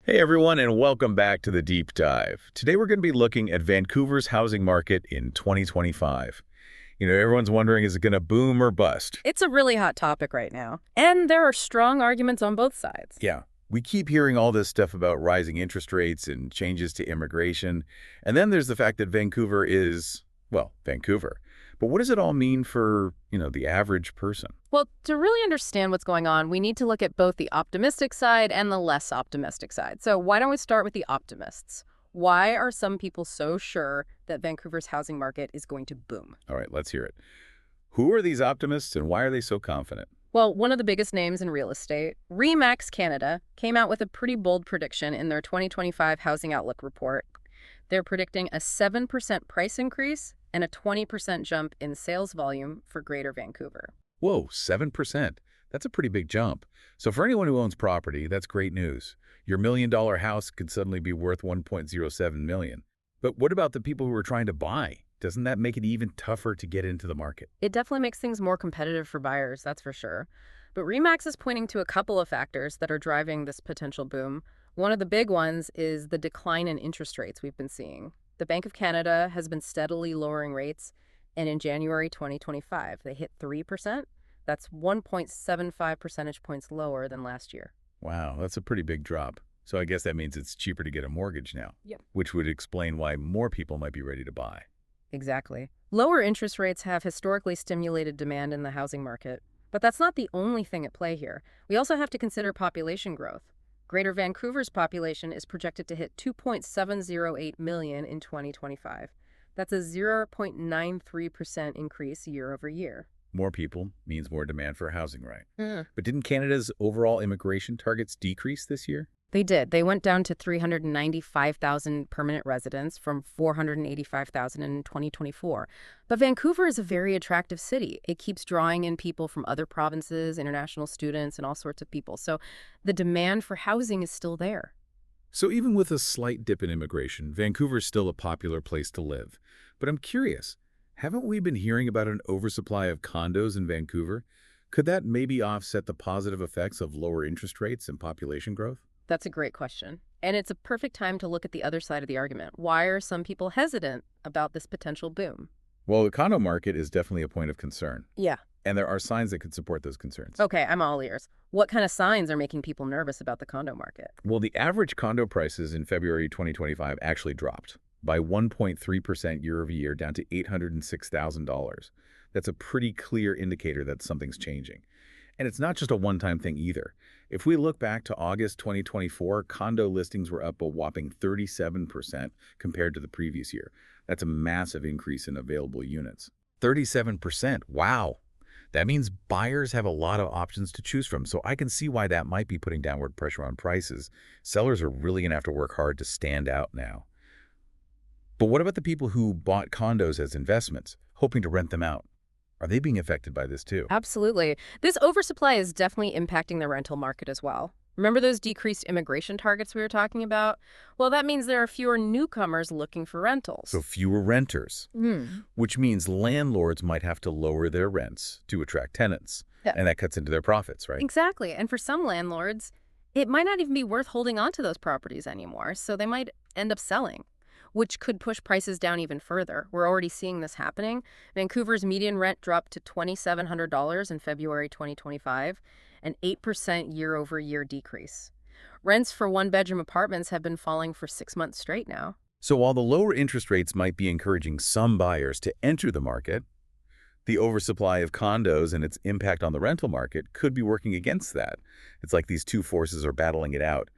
Hey everyone, and welcome back to the Deep Dive. Today we're going to be looking at Vancouver's housing market in 2025. Everyone's wondering, is it going to boom or bust? It's a really hot topic right now, and there are strong arguments on both sides. Yeah, we keep hearing all this stuff about rising interest rates and changes to immigration. And then there's the fact that Vancouver is, well, Vancouver. But what does it all mean for, the average person? Well, to really understand what's going on, we need to look at both the optimistic side and the less optimistic side. So why don't we start with the optimists? Why are some people so sure that Vancouver's housing market is going to boom? All right, let's hear it. Who are these optimists and why are they so confident? Well, one of the biggest names in real estate, RE/MAX Canada, came out with a pretty bold prediction in their 2025 Housing Outlook report. They're predicting a 7% price increase and a 20% jump in sales volume for Greater Vancouver. Whoa, 7%. That's a pretty big jump. So for anyone who owns property, that's great news. Your $1 million house could suddenly be worth 1.07 million. But what about the people who are trying to buy? Doesn't that make it even tougher to get into the market? It definitely makes things more competitive for buyers, that's for sure. But RE/MAX is pointing to a couple of factors that are driving this potential boom. One of the big ones is the decline in interest rates we've been seeing. The Bank of Canada has been steadily lowering rates, and in January 2025, they hit 3%. That's 1.75 percentage points lower than last year. Wow, that's a pretty big drop. So I guess that means it's cheaper to get a mortgage now, Yep. which would explain why more people might be ready to buy. Exactly. Lower interest rates have historically stimulated demand in the housing market. But that's not the only thing at play here. We also have to consider population growth. Greater Vancouver's population is projected to hit 2.708 million in 2025. That's a 0.93% increase year over year. More people means more demand for housing, right? Mm. But didn't Canada's overall immigration targets decrease this year? They did. They went down to 395,000 permanent residents from 485,000 in 2024. But Vancouver is a very attractive city. It keeps drawing in people from other provinces, international students, and all sorts of people. So the demand for housing is still there. So even with a slight dip in immigration, Vancouver's still a popular place to live. But I'm curious, haven't we been hearing about an oversupply of condos in Vancouver? Could that maybe offset the positive effects of lower interest rates and population growth? That's a great question. And it's a perfect time to look at the other side of the argument. Why are some people hesitant about this potential boom? Well, the condo market is definitely a point of concern, Yeah. and there are signs that could support those concerns. Okay, I'm all ears. What kind of signs are making people nervous about the condo market? Well, the average condo prices in February 2025 actually dropped by 1.3% year over year down to $806,000. That's a pretty clear indicator that something's changing. And it's not just a one-time thing either. If we look back to August 2024, condo listings were up a whopping 37% compared to the previous year. That's a massive increase in available units. 37%, wow. That means buyers have a lot of options to choose from, so I can see why that might be putting downward pressure on prices. Sellers are really going to have to work hard to stand out now. But what about the people who bought condos as investments, hoping to rent them out? Are they being affected by this too? Absolutely. This oversupply is definitely impacting the rental market as well. Remember those decreased immigration targets we were talking about? Well, that means there are fewer newcomers looking for rentals. So fewer renters, which means landlords might have to lower their rents to attract tenants. Yeah. And that cuts into their profits, right? Exactly. And for some landlords, it might not even be worth holding on to those properties anymore, so they might end up selling, which could push prices down even further. We're already seeing this happening. Vancouver's median rent dropped to $2,700 in February 2025, an 8% year-over-year decrease. Rents for one-bedroom apartments have been falling for 6 months straight now. So while the lower interest rates might be encouraging some buyers to enter the market, the oversupply of condos and its impact on the rental market could be working against that. It's like these two forces are battling it out.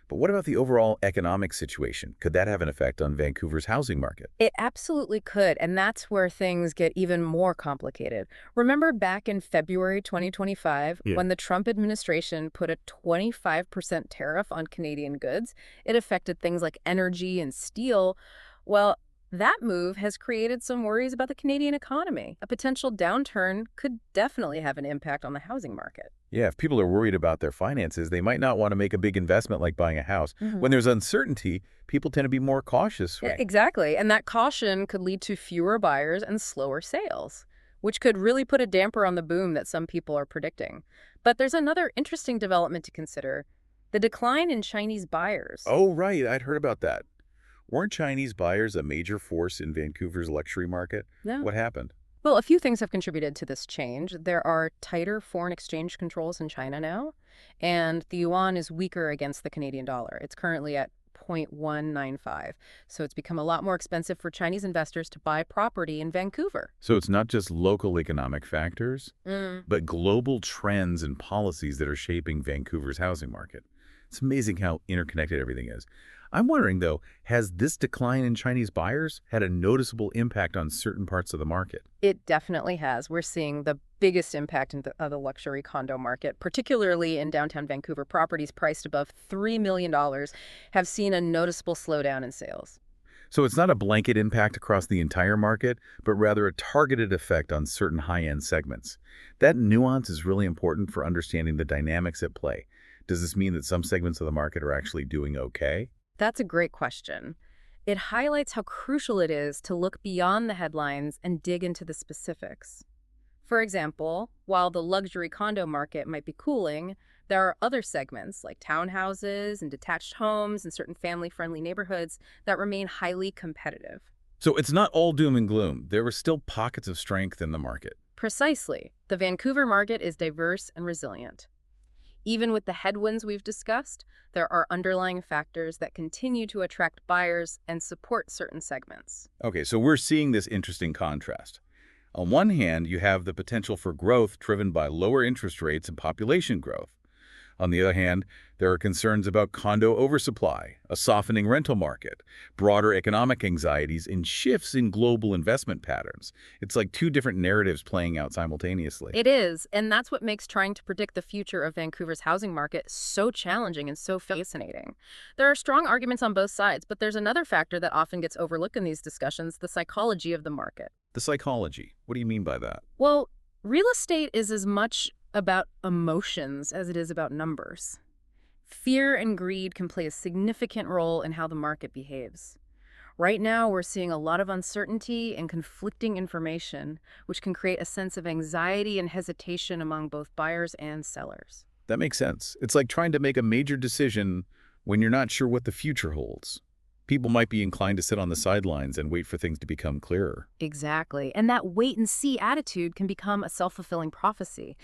But what about the overall economic situation? Could that have an effect on Vancouver's housing market? It absolutely could, and that's where things get even more complicated. Remember back in February 2025, Yeah. when the Trump administration put a 25% tariff on Canadian goods? It affected things like energy and steel. Well, that move has created some worries about the Canadian economy. A potential downturn could definitely have an impact on the housing market. Yeah, if people are worried about their finances, they might not want to make a big investment like buying a house. Mhm. When there's uncertainty, people tend to be more cautious, right? Exactly, and that caution could lead to fewer buyers and slower sales, which could really put a damper on the boom that some people are predicting. But there's another interesting development to consider. The decline in Chinese buyers. Oh, right. I'd heard about that. Weren't Chinese buyers a major force in Vancouver's luxury market? Yeah. What happened? Well, a few things have contributed to this change. There are tighter foreign exchange controls in China now, and the yuan is weaker against the Canadian dollar. It's currently at 0.195. So it's become a lot more expensive for Chinese investors to buy property in Vancouver. So it's not just local economic factors, Mm. but global trends and policies that are shaping Vancouver's housing market. It's amazing how interconnected everything is. I'm wondering, though, has this decline in Chinese buyers had a noticeable impact on certain parts of the market? It definitely has. We're seeing the biggest impact in the luxury condo market, particularly in downtown Vancouver. Properties priced above $3 million have seen a noticeable slowdown in sales. So it's not a blanket impact across the entire market, but rather a targeted effect on certain high-end segments. That nuance is really important for understanding the dynamics at play. Does this mean that some segments of the market are actually doing okay? That's a great question. It highlights how crucial it is to look beyond the headlines and dig into the specifics. For example, while the luxury condo market might be cooling, there are other segments like townhouses and detached homes and certain family-friendly neighborhoods that remain highly competitive. So it's not all doom and gloom. There are still pockets of strength in the market. Precisely, the Vancouver market is diverse and resilient. Even with the headwinds we've discussed, there are underlying factors that continue to attract buyers and support certain segments. Okay, so we're seeing this interesting contrast. On one hand, you have the potential for growth driven by lower interest rates and population growth. On the other hand, there are concerns about condo oversupply, a softening rental market, broader economic anxieties, and shifts in global investment patterns. It's like two different narratives playing out simultaneously. It is, and that's what makes trying to predict the future of Vancouver's housing market so challenging and so fascinating. There are strong arguments on both sides, but there's another factor that often gets overlooked in these discussions: the psychology of the market. The psychology. What do you mean by that? Well, real estate is as much about emotions as it is about numbers. Fear and greed can play a significant role in how the market behaves. Right now, we're seeing a lot of uncertainty and conflicting information, which can create a sense of anxiety and hesitation among both buyers and sellers. That makes sense. It's like trying to make a major decision when you're not sure what the future holds. People might be inclined to sit on the sidelines and wait for things to become clearer. Exactly. And that wait and see attitude can become a self-fulfilling prophecy.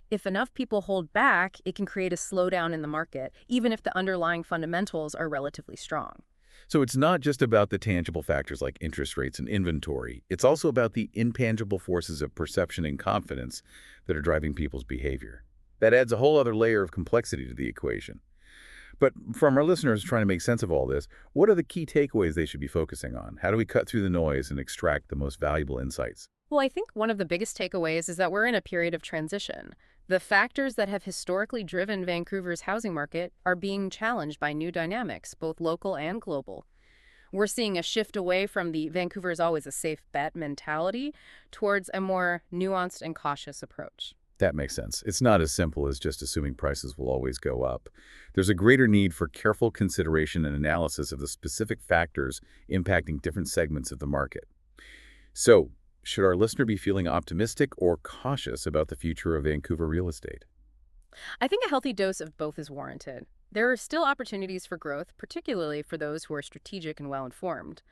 If enough people hold back, it can create a slowdown in the market, even if the underlying fundamentals are relatively strong. So it's not just about the tangible factors like interest rates and inventory. It's also about the intangible forces of perception and confidence that are driving people's behavior. That adds a whole other layer of complexity to the equation. But from our listeners trying to make sense of all this, what are the key takeaways they should be focusing on? How do we cut through the noise and extract the most valuable insights? Well, I think one of the biggest takeaways is that we're in a period of transition. The factors that have historically driven Vancouver's housing market are being challenged by new dynamics, both local and global. We're seeing a shift away from the Vancouver is always a safe bet mentality towards a more nuanced and cautious approach. That makes sense. It's not as simple as just assuming prices will always go up. There's a greater need for careful consideration and analysis of the specific factors impacting different segments of the market. So, should our listener be feeling optimistic or cautious about the future of Vancouver real estate? I think a healthy dose of both is warranted. There are still opportunities for growth, particularly for those who are strategic and well-informed.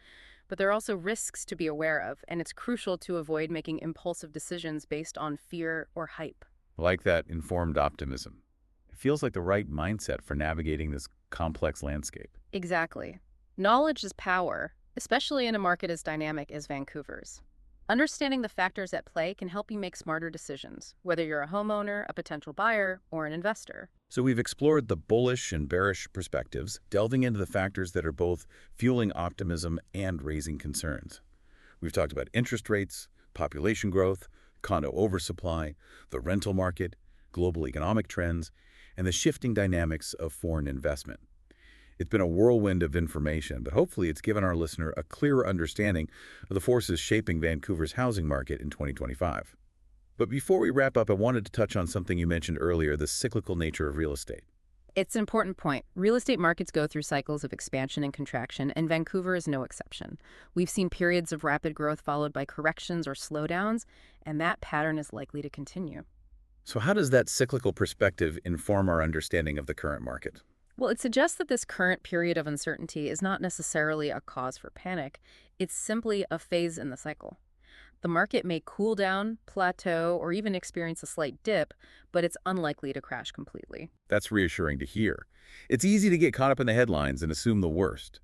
But there are also risks to be aware of, and it's crucial to avoid making impulsive decisions based on fear or hype. Like that informed optimism. It feels like the right mindset for navigating this complex landscape. Exactly. Knowledge is power, especially in a market as dynamic as Vancouver's. Understanding the factors at play can help you make smarter decisions, whether you're a homeowner, a potential buyer, or an investor. So we've explored the bullish and bearish perspectives, delving into the factors that are both fueling optimism and raising concerns. We've talked about interest rates, population growth, condo oversupply, the rental market, global economic trends, and the shifting dynamics of foreign investment. It's been a whirlwind of information, but hopefully it's given our listener a clearer understanding of the forces shaping Vancouver's housing market in 2025. But before we wrap up, I wanted to touch on something you mentioned earlier, the cyclical nature of real estate. It's an important point. Real estate markets go through cycles of expansion and contraction, and Vancouver is no exception. We've seen periods of rapid growth followed by corrections or slowdowns, and that pattern is likely to continue. So how does that cyclical perspective inform our understanding of the current market? Well, it suggests that this current period of uncertainty is not necessarily a cause for panic. It's simply a phase in the cycle. The market may cool down, plateau, or even experience a slight dip, but it's unlikely to crash completely. That's reassuring to hear. It's easy to get caught up in the headlines and assume the worst.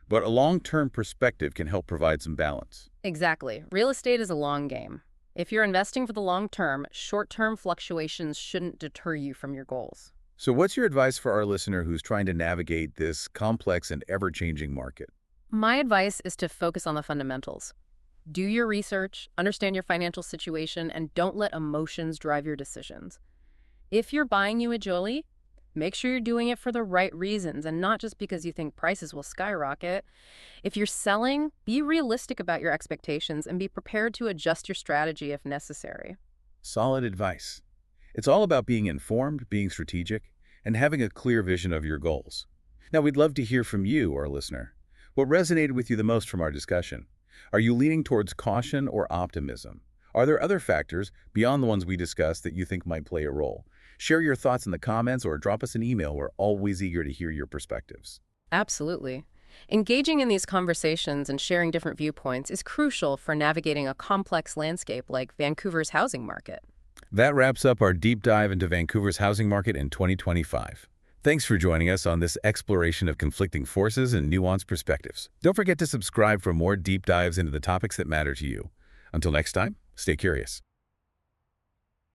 But a long-term perspective can help provide some balance. Exactly. Real estate is a long game. If you're investing for the long term, short-term fluctuations shouldn't deter you from your goals. So what's your advice for our listener who's trying to navigate this complex and ever-changing market? My advice is to focus on the fundamentals. Do your research, understand your financial situation, and don't let emotions drive your decisions. If you're buying you a Jolie, make sure you're doing it for the right reasons and not just because you think prices will skyrocket. If you're selling, be realistic about your expectations and be prepared to adjust your strategy if necessary. Solid advice. It's all about being informed, being strategic, and having a clear vision of your goals. Now, we'd love to hear from you, our listener. What resonated with you the most from our discussion? Are you leaning towards caution or optimism? Are there other factors beyond the ones we discussed that you think might play a role? Share your thoughts in the comments or drop us an email. We're always eager to hear your perspectives. Absolutely. Engaging in these conversations and sharing different viewpoints is crucial for navigating a complex landscape like Vancouver's housing market. That wraps up our deep dive into Vancouver's housing market in 2025. Thanks for joining us on this exploration of conflicting forces and nuanced perspectives. Don't forget to subscribe for more deep dives into the topics that matter to you. Until next time, stay curious.